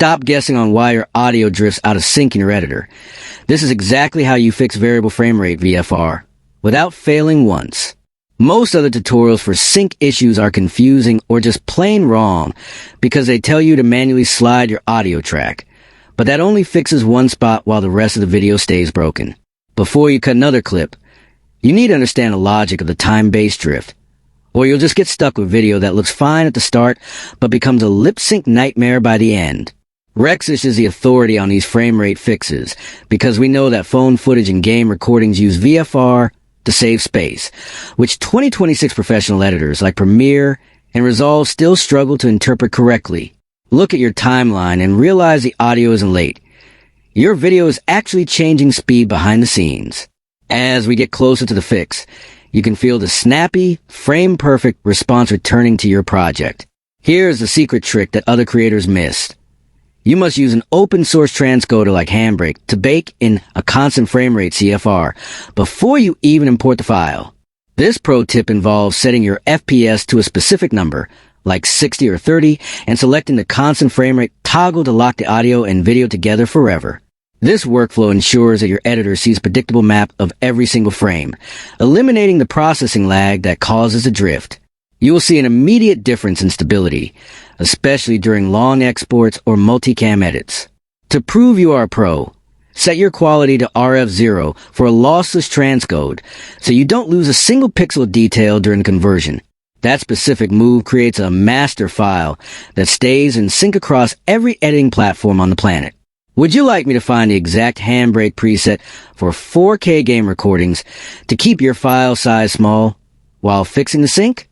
stop guessing on why your audio drifts out of sync in your editor. This is exactly how you fix Variable Frame Rate VFR, without failing once. Most other tutorials for sync issues are confusing or just plain wrong because they tell you to manually slide your audio track. But that only fixes one spot while the rest of the video stays broken. Before you cut another clip, you need to understand the logic of the time-based drift, or you'll just get stuck with video that looks fine at the start but becomes a lip-sync nightmare by the end. Rexish is the authority on these frame rate fixes because we know that phone footage and game recordings use VFR to save space, which 2026 professional editors like Premiere and Resolve still struggle to interpret correctly. Look at your timeline and realize the audio isn't late. Your video is actually changing speed behind the scenes. As we get closer to the fix, you can feel the snappy, frame-perfect response returning to your project. Here's the secret trick that other creators missed. You must use an open-source transcoder like Handbrake to bake in a constant frame rate CFR before you even import the file. This pro tip involves setting your FPS to a specific number, like 60 or 30, and selecting the constant frame rate toggle to lock the audio and video together forever. This workflow ensures that your editor sees a predictable map of every single frame, eliminating the processing lag that causes a drift. You will see an immediate difference in stability, especially during long exports or multicam edits. To prove you are a pro, set your quality to RF0 for a lossless transcode so you don't lose a single pixel of detail during conversion. That specific move creates a master file that stays in sync across every editing platform on the planet. Would you like me to find the exact Handbrake preset for 4K game recordings to keep your file size small while fixing the sync?